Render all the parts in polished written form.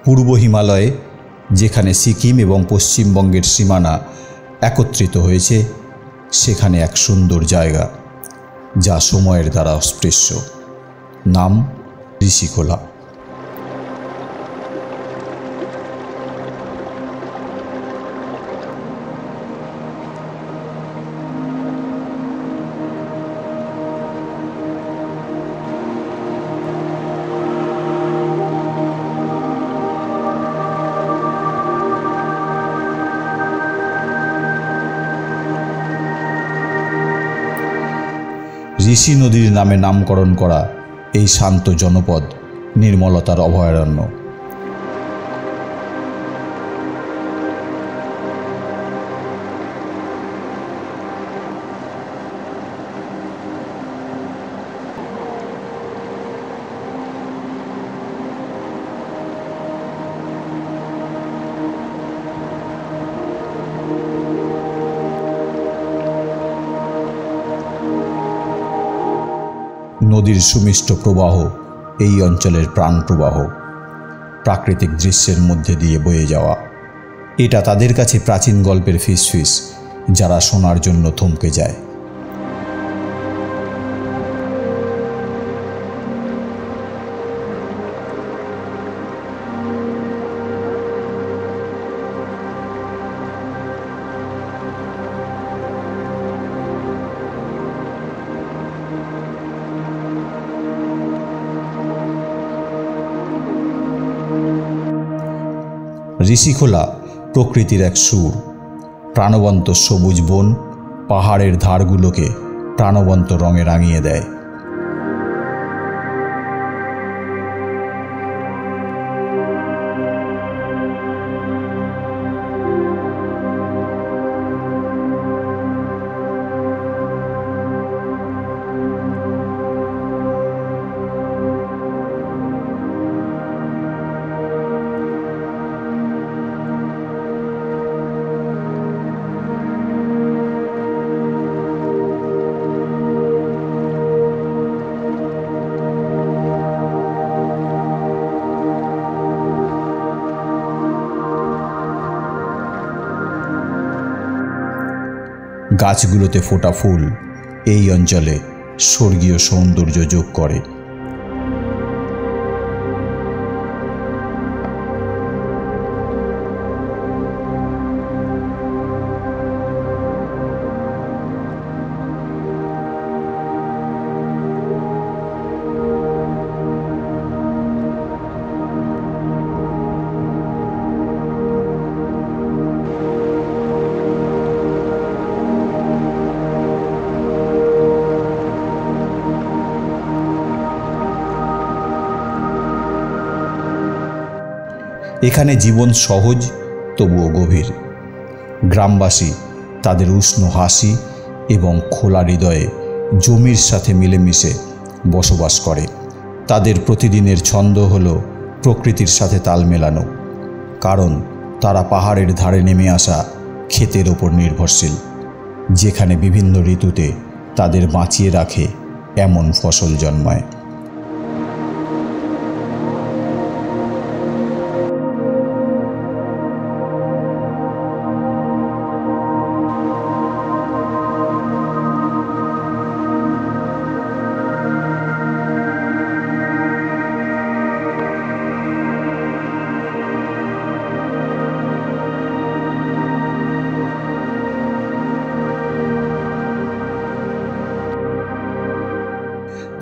পূর্ব হিমালয়ে, যেখানে সিকিম এবং পশ্চিমবঙ্গের সীমানা একত্রিত হয়েছে, সেখানে এক সুন্দর জায়গা যা সময়ের দ্বারা অস্পৃশ্য। নাম ঋষিখোলা। ঋষি নদীর নামে নামকরণ করা এই শান্ত জনপদ নির্মলতার অভয়ারণ্য। নদীর সুমিষ্ট প্রবাহ এই অঞ্চলের প্রাণ প্রবাহ, প্রাকৃতিক দৃশ্যের মধ্যে দিয়ে বয়ে যাওয়া। এটা তাদের কাছে প্রাচীন গল্পের ফিসফিস, যারা শোনার জন্য থমকে যায়। ঋষিখোলা প্রকৃতির এক সুর। প্রাণবন্ত সবুজ বন পাহাড়ের ধারগুলোকে প্রাণবন্ত রঙে রাঙিয়ে দেয়। গাছগুলোতে ফোটা ফুল এই অঞ্চলে স্বর্গীয় সৌন্দর্য যোগ করে। এখানে জীবন সহজ তবুও গভীর। গ্রামবাসী তাদের উষ্ণ হাসি এবং খোলা হৃদয়ে জমির সাথে মিলেমিশে বসবাস করে। তাদের প্রতিদিনের ছন্দ হল প্রকৃতির সাথে তাল মেলানো, কারণ তারা পাহাড়ের ধারে নেমে আসা ক্ষেতের ওপর নির্ভরশীল, যেখানে বিভিন্ন ঋতুতে তাদের বাঁচিয়ে রাখে এমন ফসল জন্মায়।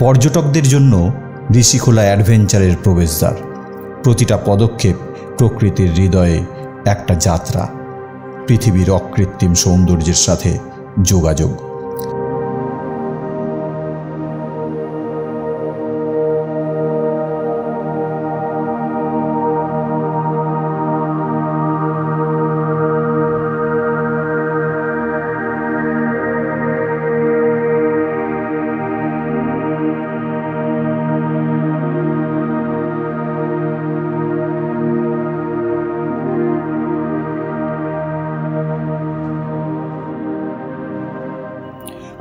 পর্যটকদের জন্য ঋষিখোলা অ্যাডভেঞ্চারের প্রবেশদ্বার। প্রতিটা পদক্ষেপ প্রকৃতির হৃদয়ে একটা যাত্রা, পৃথিবীর অকৃত্রিম সৌন্দর্যের সাথে যোগাযোগ।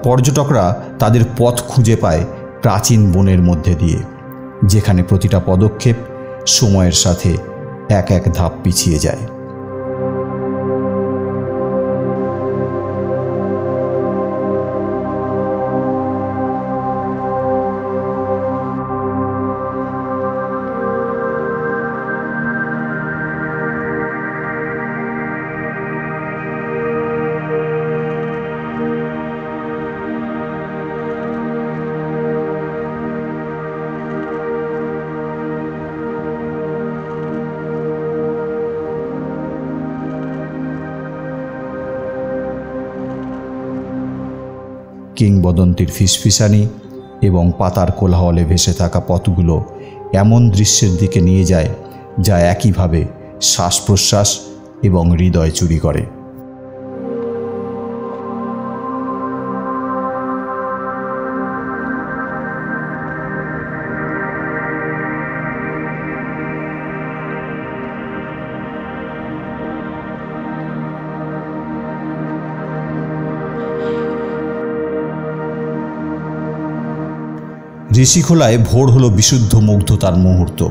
পর্যটকরা তাদের পথ খুঁজে পায় প্রাচীন বনের মধ্যে দিয়ে, যেখানে প্রতিটা পদক্ষেপ সময়ের সাথে এক এক ধাপ পিছিয়ে যায়। কিংবদন্তির ফিসফিসানি এবং পাতার কোলাহলে ভেসে থাকা পথগুলো এমন দৃশ্যের দিকে নিয়ে যায় যা একইভাবে শ্বাস প্রশ্বাস এবং হৃদয় চুরি করে। ঋষিখোলায় ভোর হলো বিশুদ্ধ মুগ্ধতার মুহূর্ত।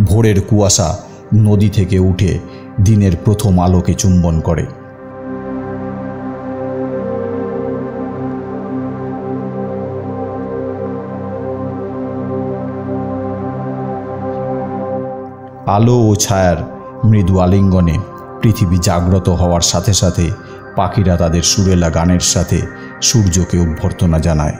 ভোরের কুয়াশা নদী থেকে উঠে দিনের প্রথম আলোকে চুম্বন করে। আলো ও ছায়ার মৃদু আলিঙ্গনে পৃথিবী জাগ্রত হওয়ার সাথে সাথে পাখিরা তাদের সুরেলা গানের সাথে সূর্যকে অভ্যর্থনা জানায়।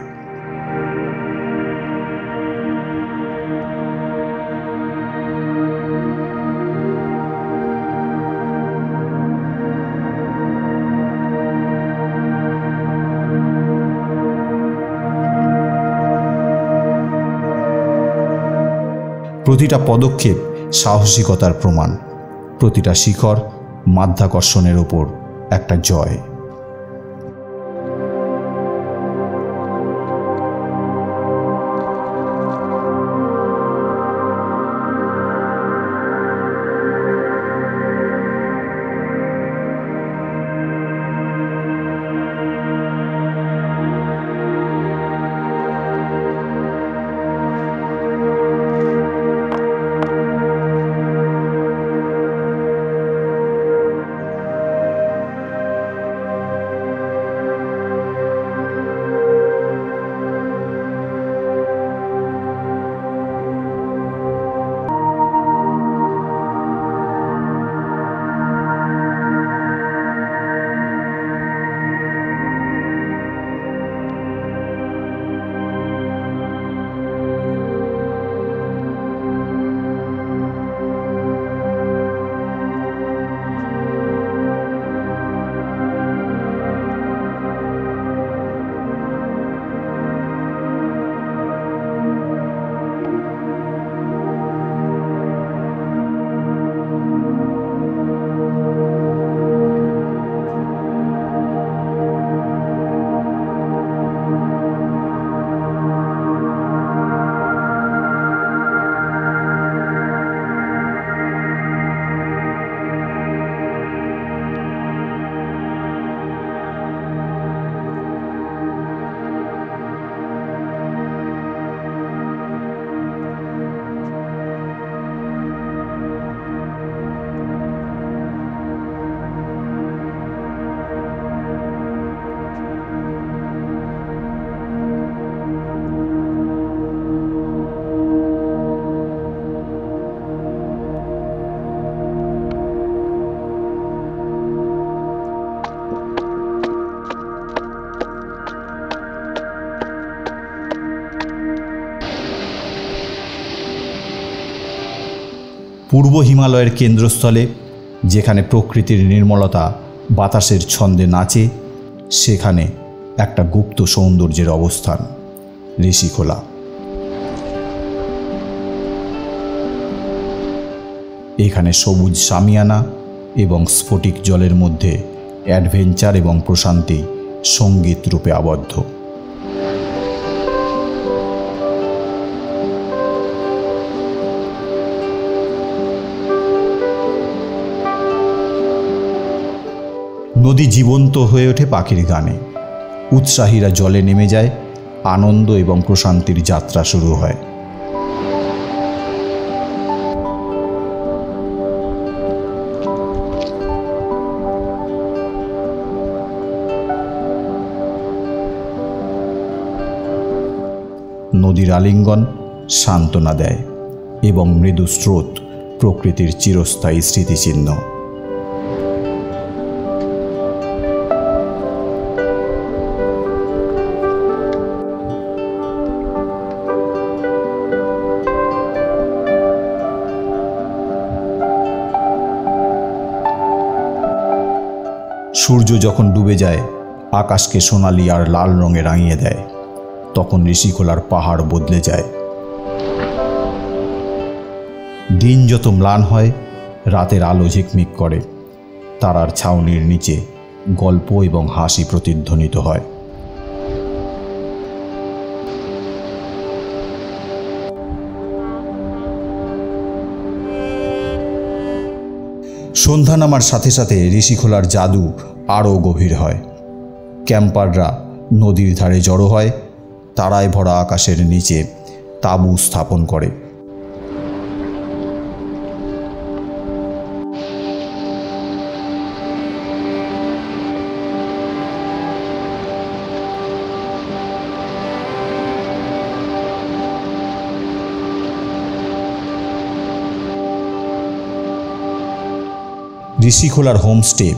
প্রতিটা পদক্ষেপ সাহসিকতার প্রমাণ, প্রতিটা শিখর মাধ্যাকর্ষণের ওপর একটা জয়। পূর্ব হিমালয়ের কেন্দ্রস্থলে, যেখানে প্রকৃতির নির্মলতা বাতাসের ছন্দে নাচে, সেখানে একটা গুপ্ত সৌন্দর্যের অবস্থান, ঋষিখোলা। এখানে সবুজ সামিয়ানা এবং স্ফটিক জলের মধ্যে অ্যাডভেঞ্চার এবং প্রশান্তি সঙ্গীত রূপে আবদ্ধ। নদী জীবন্ত হয়ে ওঠে পাখির গানে, উৎসাহীরা জলে নেমে যায়, আনন্দ এবং প্রশান্তির যাত্রা শুরু হয়। নদীর আলিঙ্গন সান্ত্বনা দেয় এবং মৃদু স্রোত প্রকৃতির চিরস্থায়ী স্মৃতিচিহ্ন। সূর্য যখন ডুবে যায়, আকাশকে সোনালি আর লাল রঙে রাঙিয়ে দেয়, তখন ঋষিখোলার পাহাড় বদলে যায়। দিন যত ম্লান হয়, রাতের আলো ঝিকমিক করে, তারার ছাউনির নিচে গল্প এবং হাসি প্রতিধ্বনিত হয়। সন্ধ্যা নামার সাথে সাথে ঋষিখোলার জাদু আরও গভীর হয়। ক্যাম্পাররা নদীর ধারে জড়ো হয়, তারায় ভরা আকাশের নিচে তাঁবু স্থাপন করে। ঋষিখোলার হোমস্টে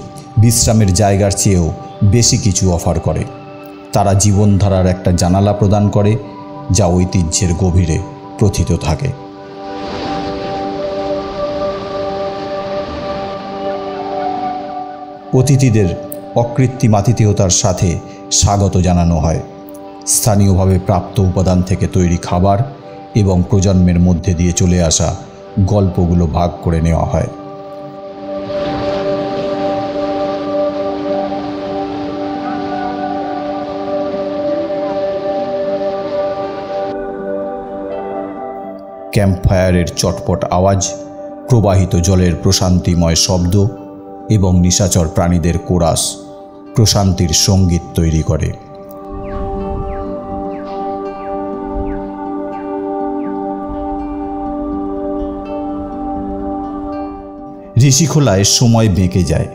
বিশ্রামের জায়গার চেয়েও বেশি কিছু অফার করে। তারা জীবনধারার একটা জানালা প্রদান করে, যা ঐতিহ্যের গভীরে প্রথিত থাকে। অতিথিদের অকৃত্রিম আতিথেয়তার সাথে স্বাগত জানানো হয়। স্থানীয়ভাবে প্রাপ্ত উপাদান থেকে তৈরি খাবার এবং প্রজন্মের মধ্যে দিয়ে চলে আসা গল্পগুলো ভাগ করে নেওয়া হয়। ক্যাম্পফায়ারের চটপট আওয়াজ, প্রবাহিত জলের প্রশান্তিময় শব্দ এবং নিশাচর প্রাণীদের কোরাস প্রশান্তির সঙ্গীত তৈরি করে। ঋষিখোলায় সময় বেঁকে যায়,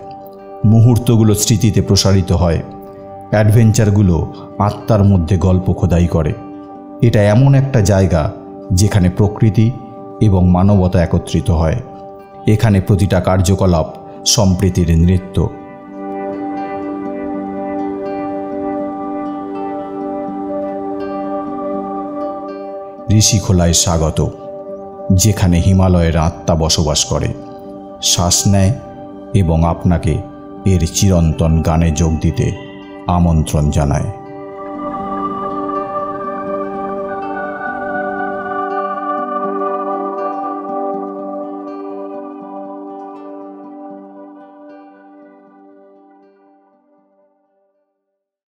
মুহূর্তগুলো স্মৃতিতে প্রসারিত হয়, অ্যাডভেঞ্চারগুলো আত্মার মধ্যে গল্প খোদাই করে। এটা এমন একটা জায়গা যেখানে প্রকৃতি এবং মানবতা একত্রিত হয়। এখানে প্রতিটা কার্যকলাপ সম্প্রীতির নৃত্য। ঋষিখোলায় স্বাগত, যেখানে হিমালয়ের আত্মা বসবাস করে, শ্বাস নেয় এবং আপনাকে এর চিরন্তন গানে যোগ দিতে আমন্ত্রণ জানায়।